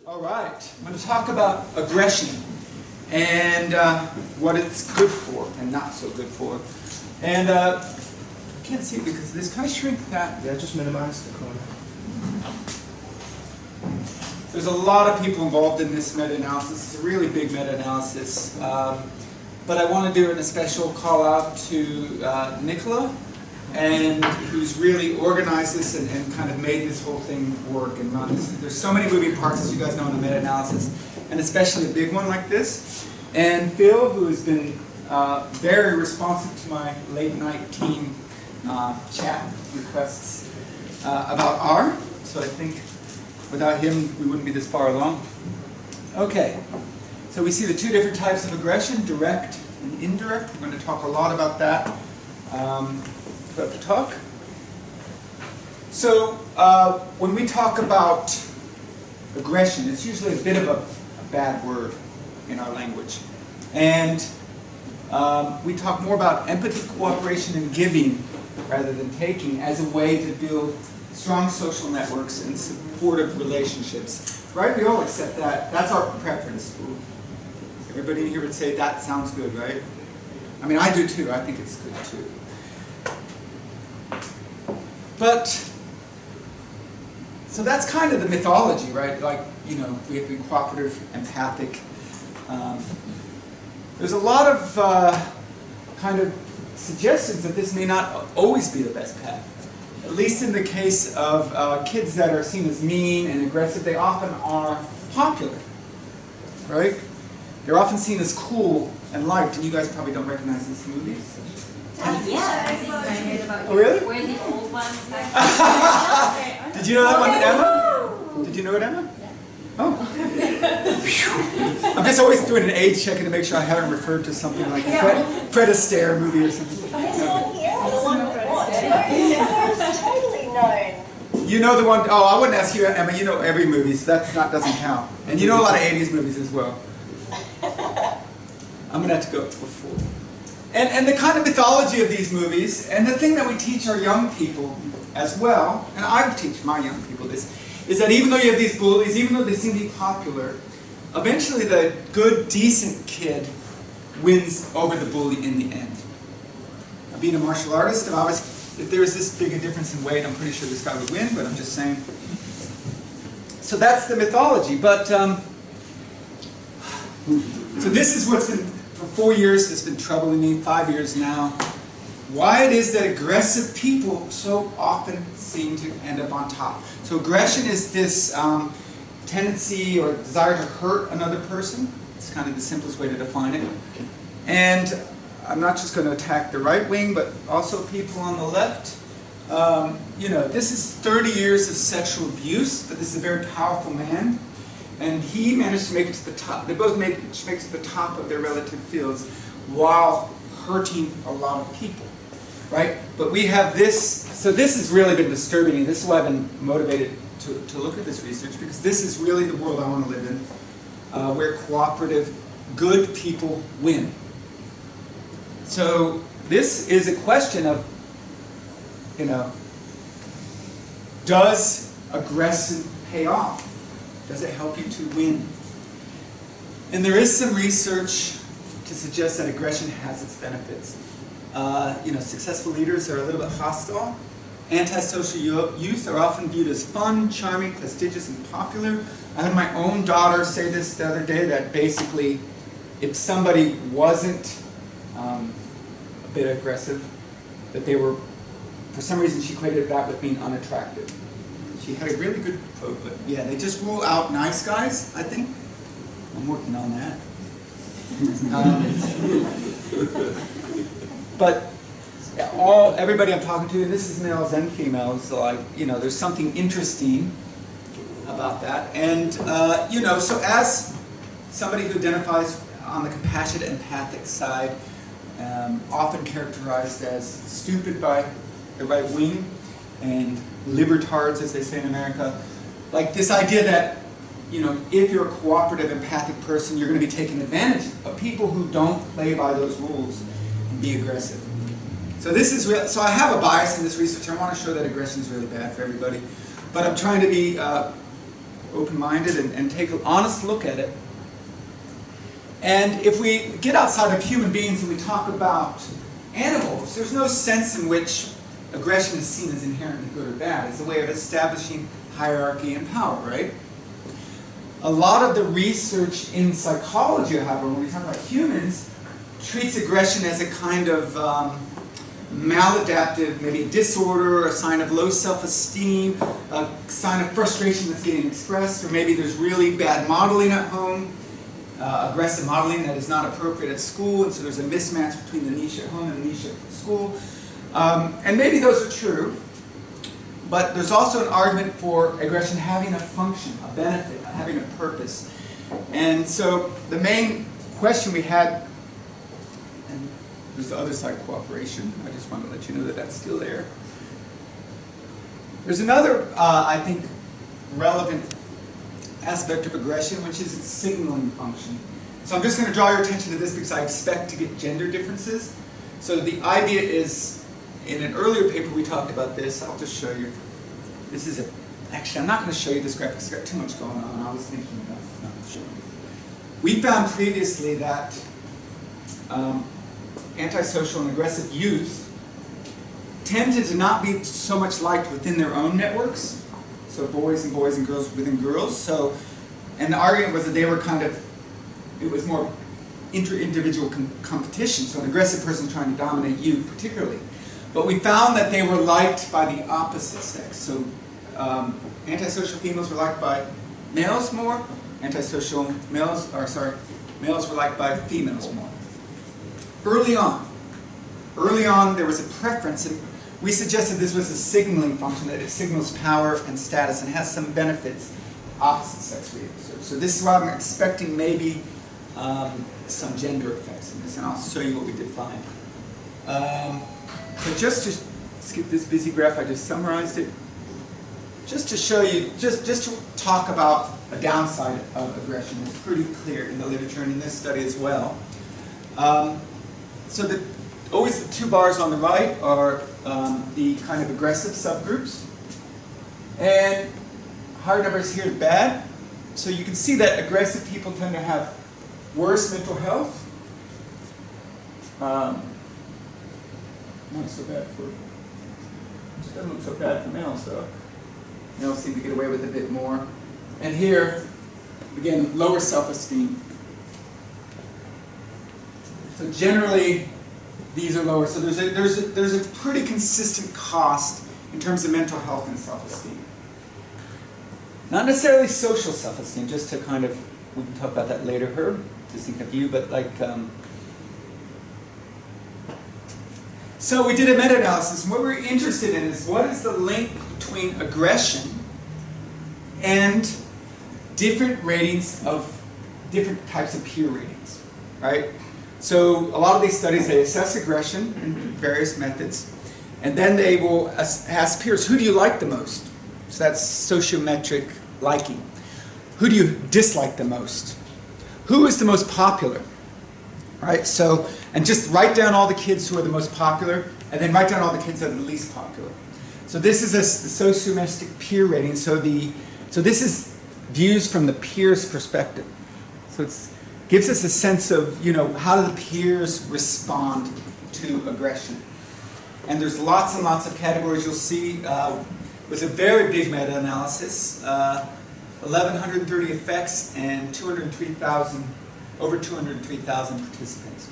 All right, I'm going to talk about aggression and what it's good for and not so good for. And I can't see it because this, can I shrink that? Yeah, just minimize the corner. There's a lot of people involved in this meta-analysis. It's a really big meta-analysis. But I want to do a special call out to Nicola, and who's really organized this and kind of made this whole thing work and run this. There's so many moving parts, as you guys know, in the meta-analysis, and especially a big one like this. And Phil, who has been very responsive to my late night team chat requests about R. So I think without him, we wouldn't be this far along. Okay, so we see the two different types of aggression, direct and indirect. We're going to talk a lot about that throughout the talk. So when we talk about aggression, it's usually a bit of a bad word in our language. And we talk more about empathy, cooperation, and giving rather than taking as a way to build strong social networks and supportive relationships. Right? We all accept that. That's our preference. Everybody in here would say that sounds good, right? I mean, I do too. I think it's good too. But, so that's kind of the mythology, right? Like, you know, we have to be cooperative, empathic. There's a lot of kind of suggestions that this may not always be the best path. At least in the case of kids that are seen as mean and aggressive, they often are popular, right? They're often seen as cool and liked, and you guys probably don't recognize these movies. Yeah. Oh, really? We're the old ones. Did you know that one, Emma? Did you know it, Emma? Oh. I'm just always doing an age checking to make sure I haven't referred to something like a Fred Astaire movie or something. Totally known. You know the one, oh, I wouldn't ask you, Emma, you know every movie, so doesn't count. And you know a lot of 80s movies as well. I'm going to have to go before. And the kind of mythology of these movies, and the thing that we teach our young people as well, and I teach my young people this, is that even though you have these bullies, even though they seem to be popular, eventually the good, decent kid wins over the bully in the end. Now, being a martial artist, if there was this big a difference in weight, I'm pretty sure this guy would win, but I'm just saying. So that's the mythology, but so this is what's been, for 4 years, it's been troubling me, 5 years now. Why it is that aggressive people so often seem to end up on top. So aggression is this tendency or desire to hurt another person. It's kind of the simplest way to define it. And I'm not just going to attack the right wing, but also people on the left. You know, this is 30 years of sexual abuse, but this is a very powerful man. And he managed to make it to the top. They both make it to the top of their relative fields while hurting a lot of people, right? But we have this, so this has really been disturbing me. This is why I've been motivated to look at this research, because this is really the world I want to live in, where cooperative, good people win. So this is a question of, you know, does aggression pay off? Does it help you to win? And there is some research to suggest that aggression has its benefits. You know, successful leaders are a little bit hostile. Antisocial youth are often viewed as fun, charming, prestigious, and popular. I had my own daughter say this the other day, that basically if somebody wasn't a bit aggressive, that they were, for some reason she equated that with being unattractive. She had a really good quote, but yeah, they just rule out nice guys, I think. I'm working on that. But everybody I'm talking to, and this is males and females, like, you know, there's something interesting about that. And, you know, so as somebody who identifies on the compassionate, empathic side, often characterized as stupid by the right wing, and libertards, as they say in America, like this idea that, you know, if you're a cooperative, empathic person, you're going to be taking advantage of people who don't play by those rules and be aggressive. So this is real. So I have a bias in this research. I want to show that aggression is really bad for everybody, but I'm trying to be open-minded and take an honest look at it. And if we get outside of human beings and we talk about animals, there's no sense in which aggression is seen as inherently good or bad. It's a way of establishing hierarchy and power, right? A lot of the research in psychology, however, when we talk about humans, treats aggression as a kind of maladaptive, maybe disorder, a sign of low self-esteem, a sign of frustration that's getting expressed, or maybe there's really bad modeling at home, aggressive modeling that is not appropriate at school, and so there's a mismatch between the niche at home and the niche at school. And maybe those are true, but there's also an argument for aggression having a function, a benefit, having a purpose. And so the main question we had, and there's the other side, cooperation. I just want to let you know that that's still there. There's another, I think, relevant aspect of aggression, which is its signaling function. So I'm just going to draw your attention to this because I expect to get gender differences. So the idea is, in an earlier paper we talked about this. I'll just show you. This is actually, I'm not going to show you this graphic. It's got too much going on. I was thinking about not showing you. We found previously that antisocial and aggressive youth tended to not be so much liked within their own networks. So boys and girls within girls. So, and the argument was that they were kind of, it was more inter-individual competition. So an aggressive person trying to dominate you particularly. But we found that they were liked by the opposite sex. So antisocial females were liked by males more. Antisocial males were liked by females more. Early on there was a preference, and we suggested this was a signaling function, that it signals power and status and has some benefits opposite sex research. So this is why I'm expecting maybe some gender effects in this, and I'll show you what we did find. But just to skip this busy graph, I just summarized it. Just to show you, just to talk about a downside of aggression. It's pretty clear in the literature and in this study as well. So always the two bars on the right are the kind of aggressive subgroups. And higher numbers here are bad. So you can see that aggressive people tend to have worse mental health. Not so bad for, it doesn't look so bad for males though. Males seem to get away with a bit more. And here, again, lower self-esteem. So generally, these are lower. So there's a pretty consistent cost in terms of mental health and self-esteem. Not necessarily social self-esteem, just to kind of, we can talk about that later, Herb, just think of you, but like, so we did a meta-analysis, and what we're interested in is what is the link between aggression and different ratings of different types of peer ratings, right? So a lot of these studies, they assess aggression in various methods, and then they will ask peers, who do you like the most? So that's sociometric liking. Who do you dislike the most? Who is the most popular? Right? So, and just write down all the kids who are the most popular, and then write down all the kids that are the least popular. So this is the sociometric peer rating. So this is views from the peers' perspective. So it gives us a sense of, you know, how do the peers respond to aggression? And there's lots and lots of categories you'll see. It was a very big meta-analysis, 1,130 effects and over 203,000 participants.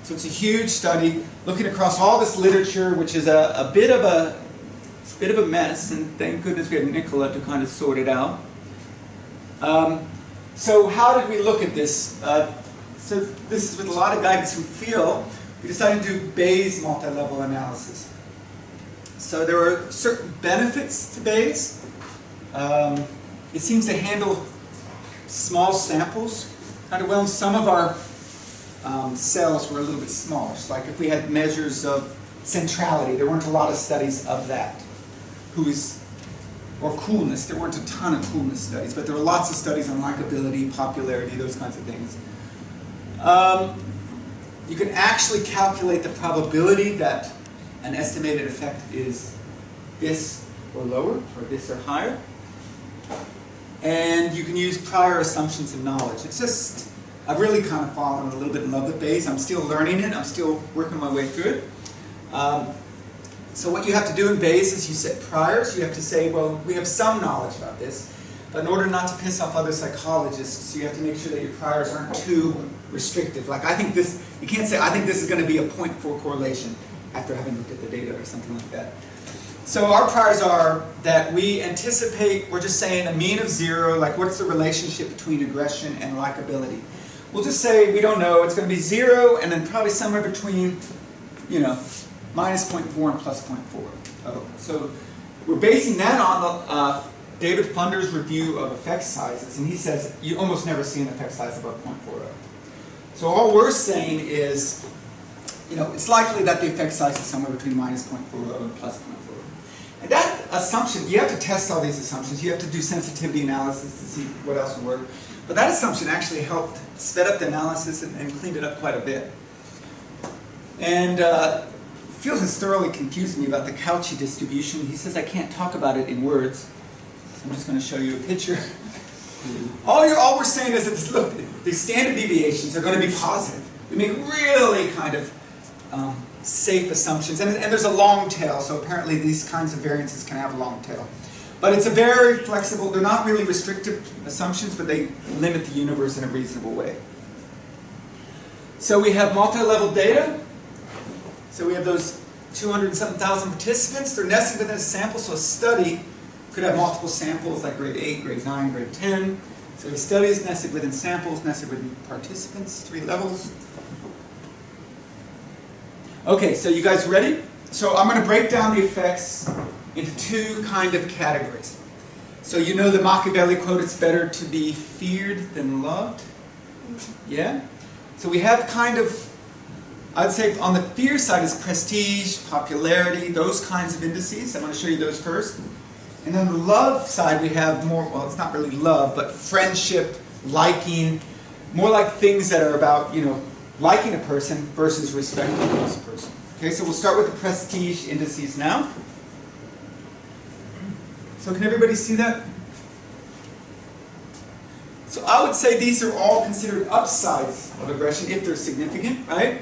So it's a huge study looking across all this literature, which is a bit of a mess, and thank goodness we had Nicola to kind of sort it out. So how did we look at this? So this is with a lot of guidance from Phil. We decided to do Bayes multi-level analysis. So there were certain benefits to Bayes. It seems to handle small samples kind of well. Some of our cells were a little bit smaller. So like if we had measures of centrality, there weren't a lot of studies of that. Or coolness, there weren't a ton of coolness studies, but there were lots of studies on likability, popularity, those kinds of things. You can actually calculate the probability that an estimated effect is this or lower, or this or higher. And you can use prior assumptions of knowledge. It's just, I've really kind of fallen a little bit in love with Bayes. I'm still learning it. I'm still working my way through it. So what you have to do in Bayes is you set priors. You have to say, well, we have some knowledge about this. But in order not to piss off other psychologists, you have to make sure that your priors aren't too restrictive. Like, I think this, you can't say, I think this is going to be a 0.4 correlation after having looked at the data or something like that. So our priors are that we anticipate, we're just saying a mean of 0, like what's the relationship between aggression and likability. We'll just say we don't know, it's going to be 0 and then probably somewhere between, you know, minus 0.4 and plus 0.4. Oh. So we're basing that on David Funder's review of effect sizes, and he says you almost never see an effect size above 0.40. So all we're saying is, you know, it's likely that the effect size is somewhere between minus 0.40 and plus 0.40. And that assumption, you have to test all these assumptions. You have to do sensitivity analysis to see what else will work. But that assumption actually helped sped up the analysis and cleaned it up quite a bit. And Phil has thoroughly confused me about the Cauchy distribution. He says I can't talk about it in words. So I'm just going to show you a picture. All we're saying is that, look, the standard deviations are going to be positive. We make really kind of safe assumptions, and there's a long tail, so apparently these kinds of variances can have a long tail. But it's a very flexible, they're not really restrictive assumptions, but they limit the universe in a reasonable way. So we have multi-level data. So we have those 207,000 participants. They're nested within a sample, so a study could have multiple samples like grade 8, grade 9, grade 10. So a study is nested within samples, nested within participants, 3 levels. Okay, so you guys ready? So I'm going to break down the effects into 2 kind of categories. So you know the Machiavelli quote, it's better to be feared than loved? Yeah? So we have kind of, I'd say on the fear side is prestige, popularity, those kinds of indices. I'm going to show you those first. And on the love side we have more, well, it's not really love, but friendship, liking, more like things that are about, you know, liking a person versus respecting this person. Okay, so we'll start with the prestige indices now. So can everybody see that? So I would say these are all considered upsides of aggression if they're significant, right?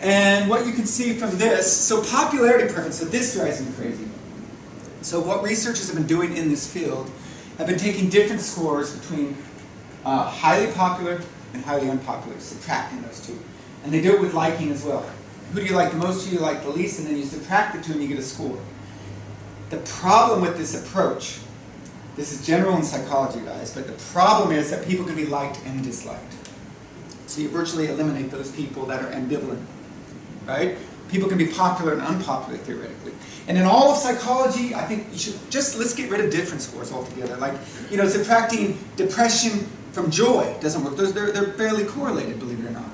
And what you can see from this, so popularity preference, so this drives me crazy. So what researchers have been doing in this field have been taking different scores between highly popular and highly unpopular, subtracting those 2. And they do it with liking as well. Who do you like the most, who do you like the least, and then you subtract the 2 and you get a score. The problem with this approach, this is general in psychology, guys, but the problem is that people can be liked and disliked. So you virtually eliminate those people that are ambivalent, right? People can be popular and unpopular theoretically. And in all of psychology, I think you should just, let's get rid of difference scores altogether. Like, you know, subtracting depression from joy doesn't work. They're barely correlated, believe it or not.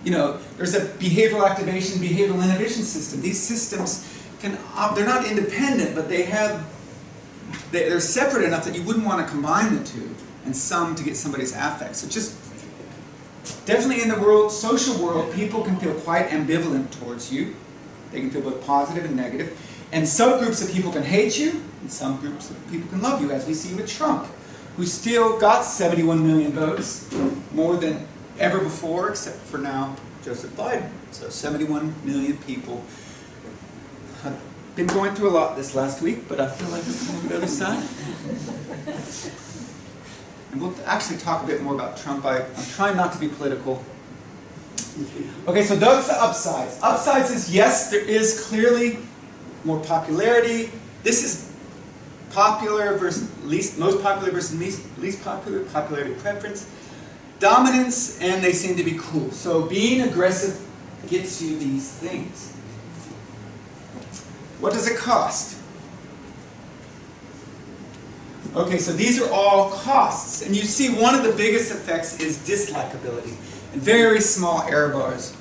You know, there's a behavioral activation, behavioral inhibition system. These systems can, they're not independent, but they're separate enough that you wouldn't want to combine the 2 and sum to get somebody's affect. So just, definitely in the world, social world, people can feel quite ambivalent towards you. They can feel both positive and negative. And some groups of people can hate you, and some groups of people can love you, as we see with Trump, who still got 71 million votes, more than ever before, except for now Joseph Biden. So 71 million people. I've been going through a lot this last week, but I feel like I'm on the other side. And we'll actually talk a bit more about Trump. I'm trying not to be political. Okay, so those are the upsides. Upsides is, yes, there is clearly more popularity. This is popular versus least, most popular versus least popular, popularity preference. Dominance, and they seem to be cool. So being aggressive gets you these things. What does it cost? Okay, so these are all costs. And you see one of the biggest effects is dislikability. And very small error bars.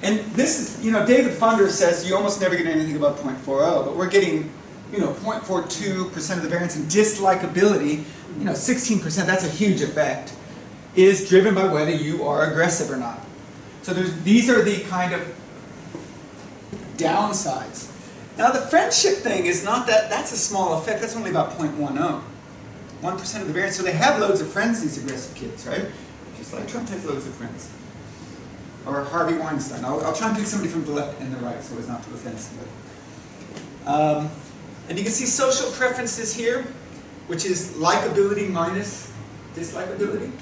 And this is, you know, David Funder says you almost never get anything above 0.40, but we're getting, you know, 0.42% of the variance in dislikability, you know, 16%, that's a huge effect, is driven by whether you are aggressive or not. So these are the kind of downsides. Now the friendship thing is not that, that's a small effect, that's only about 0.10. 1% of the variance. So they have loads of friends, these aggressive kids, right? Just like Trump has loads of friends. Or Harvey Weinstein. I'll try and pick somebody from the left and the right so as not to offend somebody. And you can see social preferences here, which is likability minus dislikability.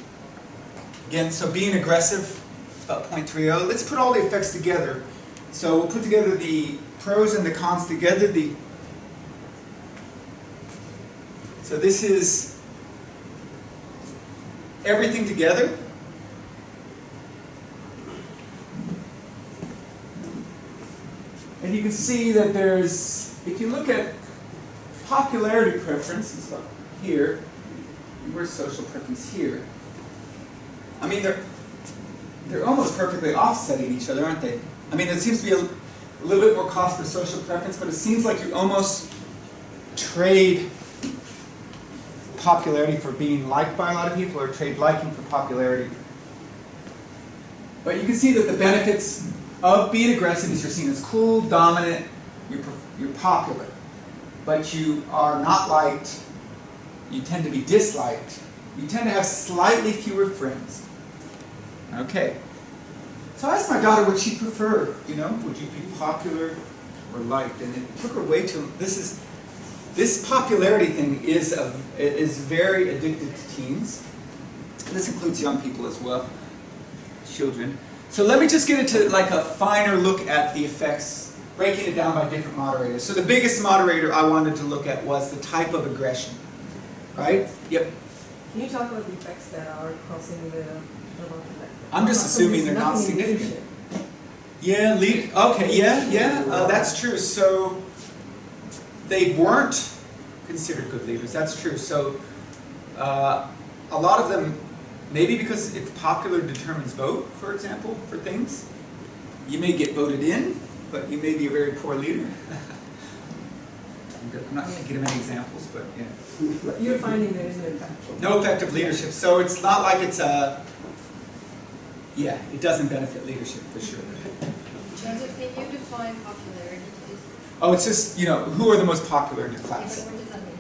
Again, so being aggressive, about 0.30. Let's put all the effects together. So we'll put together the pros and the cons together. So this is everything together. And you can see that there's, if you look at popularity preference, it's up here, where's social preference here? I mean, they're almost perfectly offsetting each other, aren't they? I mean, it seems to be a little bit more cost for social preference, but it seems like you almost trade popularity for being liked by a lot of people, or trade liking for popularity. But you can see that the benefits of being aggressive is you're seen as cool, dominant, you're popular. But you are not liked, you tend to be disliked, you tend to have slightly fewer friends. Okay. So I asked my daughter what she'd prefer, you know, would you be popular or liked? And it took her way too, this popularity thing is very addictive to teens. This includes young people as well, children. So let me just get into like a finer look at the effects, breaking it down by different moderators. So the biggest moderator I wanted to look at was the type of aggression, right? Yep. Can you talk about the effects that are causing the I'm just assuming they're not significant. Yeah, that's true. So they weren't considered good leaders. That's true. So a lot of them, maybe because it's popular determines vote, for example, for things. You may get voted in, but you may be a very poor leader. I'm not going to give any examples, but yeah. You're finding there is no effect. No effective leadership. So it's not like it's a... Yeah, it doesn't benefit leadership for sure. Joseph, can you define popularity, please? Oh, it's just, you know, who are the most popular in your class? Yeah, but what does that mean?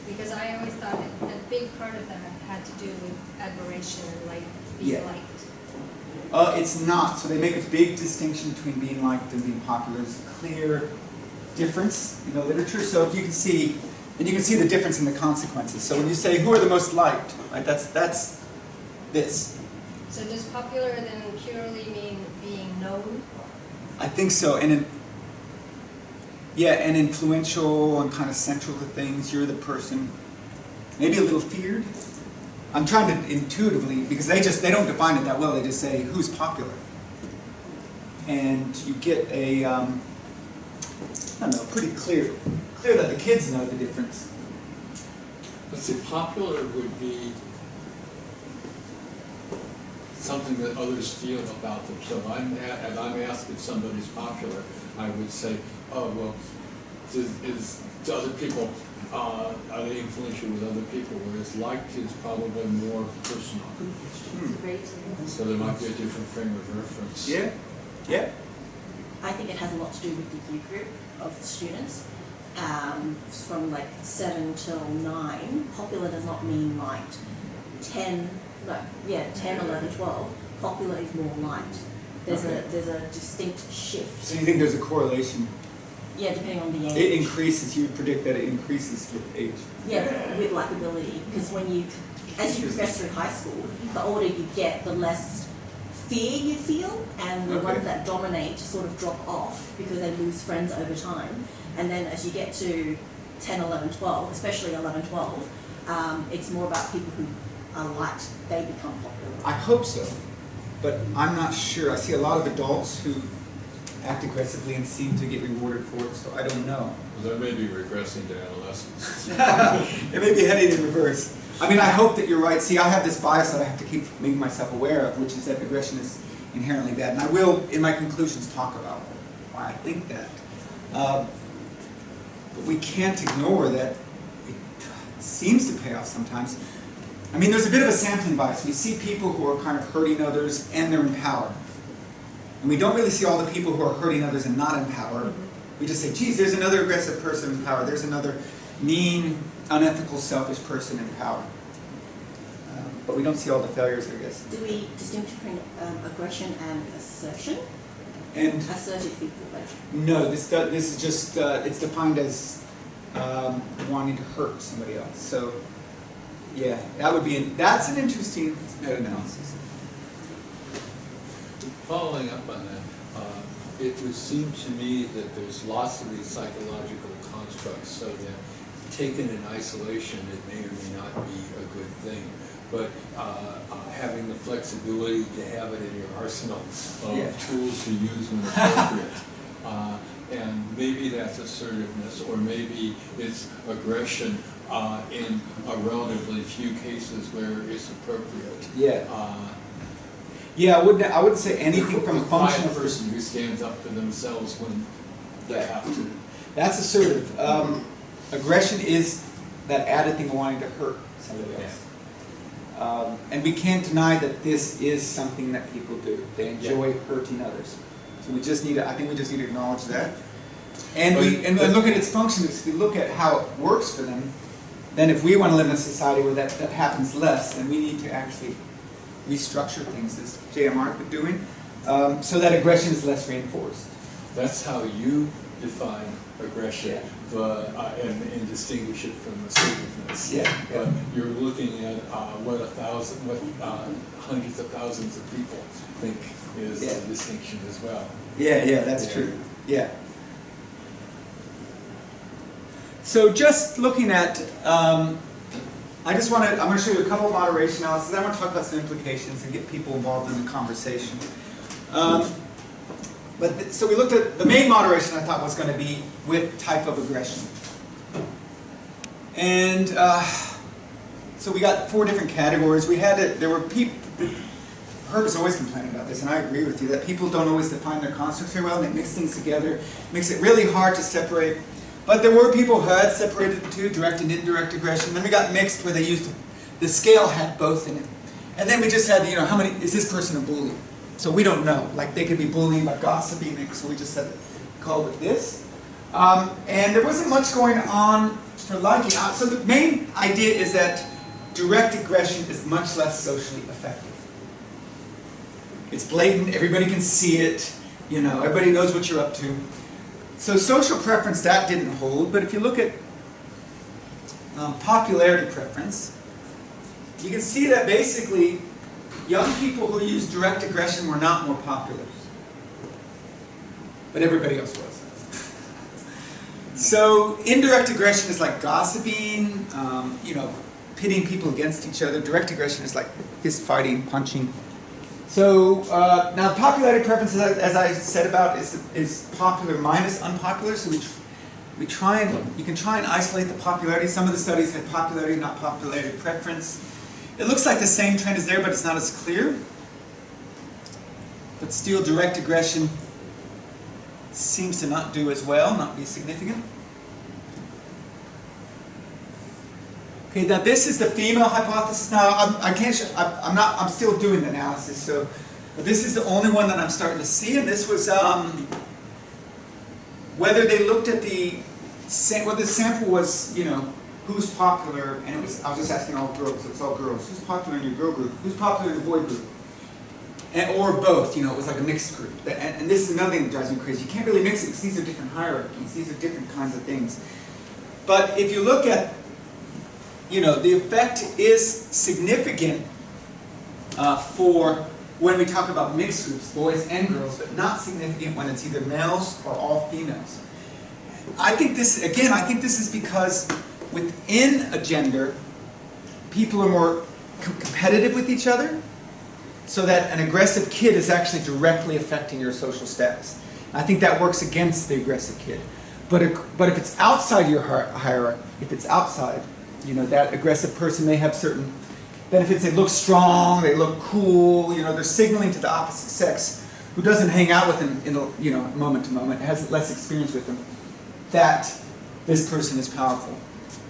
Because I always thought that a big part of that had to do with admiration and like being liked. It's not. So they make a big distinction between being liked and being popular. There's a clear difference in the literature. So if you can see, and you can see the difference in the consequences. So when you say who are the most liked, right? That's this. So does popular then purely mean being known? I think so. And and influential and kind of central to things. You're the person. Maybe a little feared. I'm trying to intuitively, because they don't define it that well. They just say who's popular, and you get a I don't know, pretty clear that the kids know the difference. But see, popular would be something that others feel about them. So I'm asked if somebody's popular, I would say, oh well, do other people are they influential with other people? Whereas liked is probably more personal. So there might be a different frame of reference. Yeah. Yeah. I think it has a lot to do with the year group of the students. From like 7 till 9, popular does not mean liked. 10, 11, 12, popular is more liked. There's a distinct shift. So you think there's a correlation? Yeah, depending on the age. It increases. You would predict that it increases with age. Yeah, with likability, because as you progress through high school, the older you get, the less fear you feel, and the ones that dominate sort of drop off because they lose friends over time. And then as you get to 10, 11, 12, especially 11, 12, it's more about people who are liked, they become popular. I hope so, but I'm not sure. I see a lot of adults who act aggressively and seem to get rewarded for it, so I don't know. Well, they may be regressing to adolescence. It may be heading in reverse. I mean, I hope that you're right. See, I have this bias that I have to keep making myself aware of, which is that aggression is inherently bad. And I will, in my conclusions, talk about why I think that. But we can't ignore that it seems to pay off sometimes. I mean, there's a bit of a sampling bias. We see people who are kind of hurting others and they're in power. And we don't really see all the people who are hurting others and not in power. We just say, geez, there's another aggressive person in power. There's another mean, unethical, selfish person in power. But we don't see all the failures, I guess. Do we distinguish between aggression and assertion? And Assertive people, like. no, this is just, it's defined as wanting to hurt somebody else. So, yeah, that's an interesting meta-analysis. Following up on that, it would seem to me that there's lots of these psychological constructs, so that taken in isolation, it may or may not be a good thing. But having the flexibility to have it in your arsenal of tools to use when appropriate. And maybe that's assertiveness, or maybe it's aggression in a relatively few cases where it's appropriate. Yeah. Yeah, I wouldn't say anything from a functional person who stands up for themselves when they have to. That's assertive. Aggression is that added thing of wanting to hurt somebody else. And we can't deny that this is something that people do. They enjoy hurting others. So we just need to, I think we just need to acknowledge that. And look at its function. If we look at how it works for them, then if we want to live in a society where that happens less, then we need to actually restructure things, as JMR has been doing, so that aggression is less reinforced. That's how you define aggression, and distinguish it from assertiveness. But you're looking at what hundreds of thousands of people think is a distinction as well. Yeah, that's true. Yeah. So just looking at, I'm going to show you a couple of moderation analyses. I want to talk about some implications and get people involved in the conversation. So we looked at, the main moderation I thought was going to be with type of aggression. And so we got 4 different categories. There were people, Herb is always complaining about this, and I agree with you, that people don't always define their constructs very well. They mix things together, makes it really hard to separate. But there were people who had separated the two, direct and indirect aggression. Then we got mixed where they used, the scale had both in it. And then we just had, how many, is this person a bully? So we don't know. Like they could be bullying by gossiping, so we just said, called it this. And there wasn't much going on for liking. So the main idea is that direct aggression is much less socially effective. It's blatant, everybody can see it, everybody knows what you're up to. So social preference, that didn't hold, but if you look at popularity preference, you can see that basically young people who use direct aggression were not more popular. But everybody else was. So indirect aggression is like gossiping, pitting people against each other. Direct aggression is like fist fighting, punching. So now popularity preference, as I said about, is popular minus unpopular. So you can try and isolate the popularity. Some of the studies had popularity, not popularity preference. It looks like the same trend is there, but it's not as clear. But still, direct aggression seems to not do as well, not be significant. Okay, now this is the female hypothesis. Now I'm still doing the analysis, so but this is the only one that I'm starting to see, and this was whether they looked at the sample was, who's popular, and I was just asking all girls, so it's all girls. Who's popular in your girl group? Who's popular in the boy group? Or both, it was like a mixed group. And this is another thing that drives me crazy. You can't really mix it because these are different hierarchies. These are different kinds of things. But if you look at, the effect is significant for when we talk about mixed groups, boys and girls, but not significant when it's either males or all females. I think this is because within a gender, people are more competitive with each other, so that an aggressive kid is actually directly affecting your social status. I think that works against the aggressive kid. But if it's outside your hierarchy, if it's outside, that aggressive person may have certain benefits. They look strong, they look cool, they're signaling to the opposite sex, who doesn't hang out with them moment to moment, has less experience with them, that this person is powerful.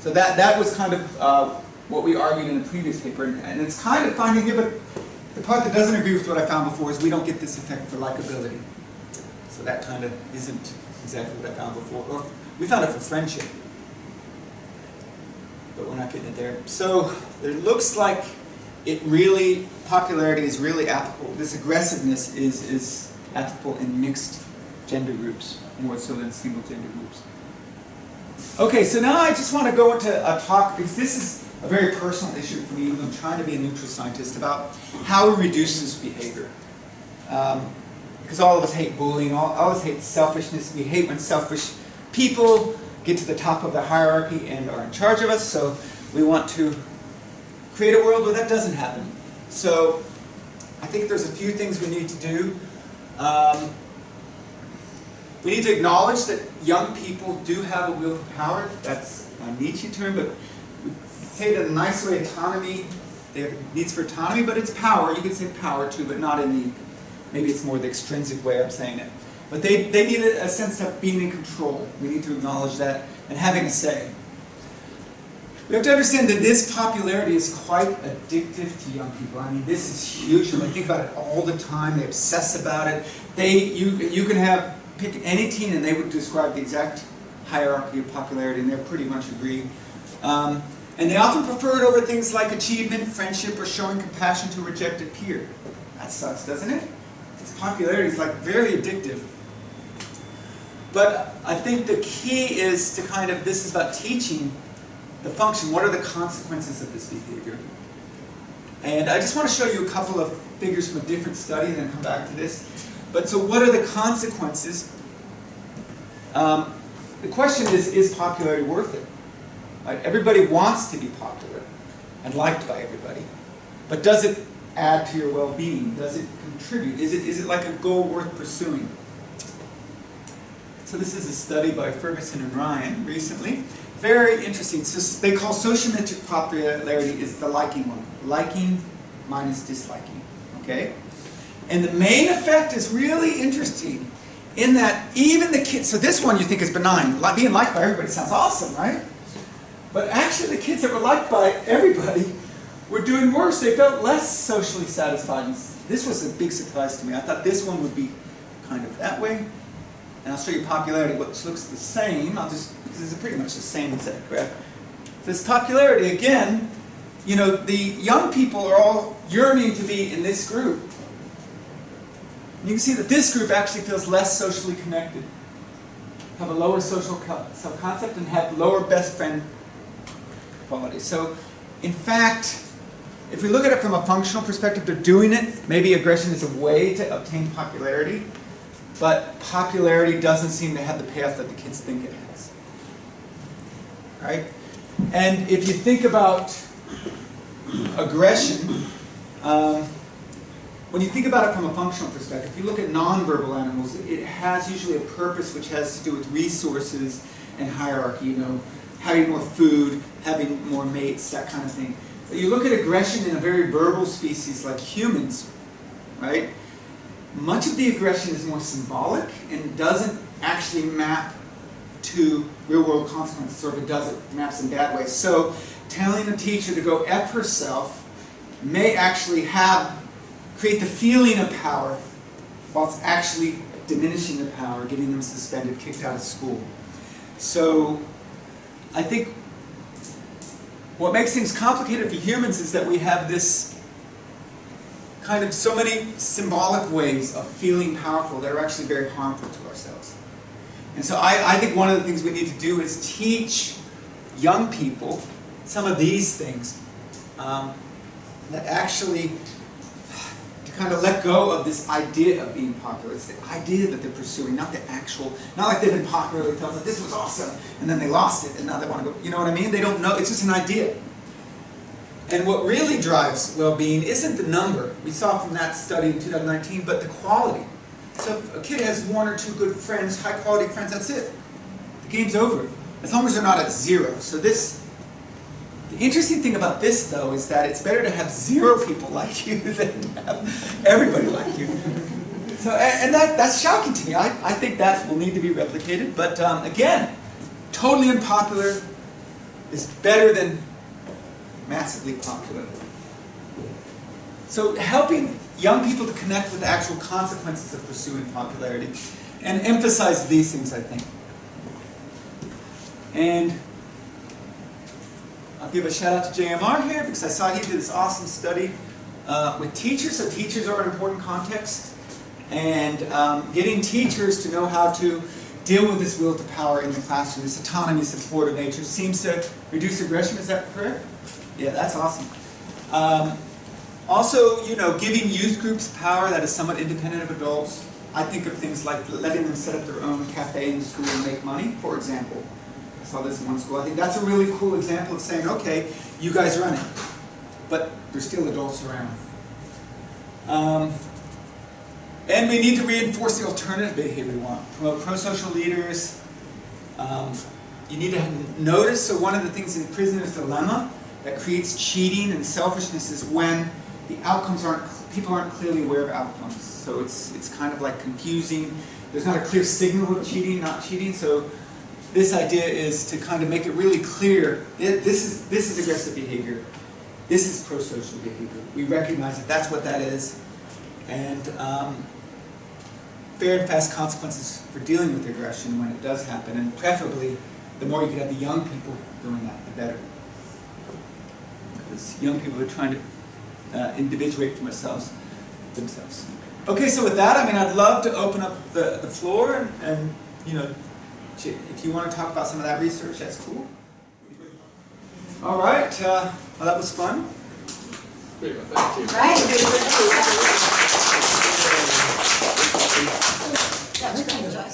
So that was kind of what we argued in the previous paper, and it's kind of finding here, but the part that doesn't agree with what I found before is we don't get this effect for likability. So that kind of isn't exactly what I found before. Or we found it for friendship. but we're not getting it there. So it looks like popularity is really applicable. This aggressiveness is applicable in mixed gender groups, more so than single gender groups. Okay, so now I just want to go into a talk, because this is a very personal issue for me. I'm trying to be a neutral scientist about how we reduce this behavior. Because all of us hate bullying, all of us hate selfishness. We hate when selfish people get to the top of the hierarchy and are in charge of us, so we want to create a world where that doesn't happen. So I think there's a few things we need to do. We need to acknowledge that young people do have a will of power. That's a Nietzsche term, but we say that in a nice way, autonomy, they have needs for autonomy, but it's power. You could say power too, but not in the, maybe it's more the extrinsic way of saying it. But they need a sense of being in control. We need to acknowledge that and having a say. We have to understand that this popularity is quite addictive to young people. I mean, this is huge. They think about it all the time. They obsess about it. You can pick any teen and they would describe the exact hierarchy of popularity, and they pretty much agree. And they often prefer it over things like achievement, friendship, or showing compassion to a rejected peer. That sucks, doesn't it? This popularity is like very addictive. But I think the key is to this is about teaching the function. What are the consequences of this behavior? And I just want to show you a couple of figures from a different study and then come back to this. But so what are the consequences? The question is popularity worth it? Right? Everybody wants to be popular and liked by everybody. But does it add to your well-being? Does it contribute? Is it like a goal worth pursuing? So this is a study by Ferguson and Ryan recently. Very interesting. So they call sociometric popularity is the liking one. Liking minus disliking. Okay? And the main effect is really interesting in that even the kids, so this one you think is benign. Being liked by everybody sounds awesome, right? But actually the kids that were liked by everybody were doing worse. They felt less socially satisfied. And this was a big surprise to me. I thought this one would be kind of that way. And I'll show you popularity, which looks the same. Because this is pretty much the same exact graph. This popularity, again, the young people are all yearning to be in this group. And you can see that this group actually feels less socially connected, have a lower social self-concept, and have lower best friend quality. So, in fact, if we look at it from a functional perspective, they're doing it. Maybe aggression is a way to obtain popularity. But popularity doesn't seem to have the path that the kids think it has. Right? And if you think about aggression, when you think about it from a functional perspective, if you look at nonverbal animals, it has usually a purpose which has to do with resources and hierarchy, having more food, having more mates, that kind of thing. But you look at aggression in a very verbal species like humans, right? Much of the aggression is more symbolic and doesn't actually map to real-world consequences, or if it does, it maps in bad ways. So telling a teacher to go F herself may actually create the feeling of power whilst actually diminishing the power, getting them suspended, kicked out of school. So I think what makes things complicated for humans is that we have this so many symbolic ways of feeling powerful that are actually very harmful to ourselves. And so I think one of the things we need to do is teach young people some of these things that actually to let go of this idea of being popular. It's the idea that they're pursuing, not the actual, not like they've been popular, they felt that this was awesome, and then they lost it, and now they want to go, you know what I mean? They don't know, it's just an idea. And what really drives well-being isn't the number we saw from that study in 2019, but the quality. So if a kid has one or two good friends, high-quality friends, that's it. The game's over, as long as they're not at zero. So the interesting thing about this, though, is that it's better to have 0 people like you than have everybody like you. So, and that's shocking to me. I think that will need to be replicated. But again, totally unpopular is better than massively popular. So helping young people to connect with the actual consequences of pursuing popularity and emphasize these things, I think. And I'll give a shout out to JMR here because I saw he did this awesome study with teachers. So teachers are an important context. And getting teachers to know how to deal with this will to power in the classroom, this autonomy, supportive nature, seems to reduce aggression. Is that correct? Yeah, that's awesome. Also, you know, giving youth groups power that is somewhat independent of adults. I think of things like letting them set up their own cafe in the school and make money, for example. I saw this in one school. I think that's a really cool example of saying, okay, you guys run it, but there's still adults around. And we need to reinforce the alternative behavior we want. Promote prosocial leaders. You need to notice, so one of the things in Prisoner's Dilemma that creates cheating and selfishness is when the outcomes people aren't clearly aware of outcomes. So it's kind of like confusing. There's not a clear signal of cheating, not cheating. So this idea is to kind of make it really clear. This is aggressive behavior. This is prosocial behavior. We recognize that that's what that is. And fair and fast consequences for dealing with aggression when it does happen. And preferably, the more you can have the young people doing that, the better. Because young people are trying to individuate from themselves. Okay, so with that, I mean, I'd love to open up the floor and you know, if you want to talk about some of that research, that's cool. All right, well, that was fun. Thank you. Right. That was great.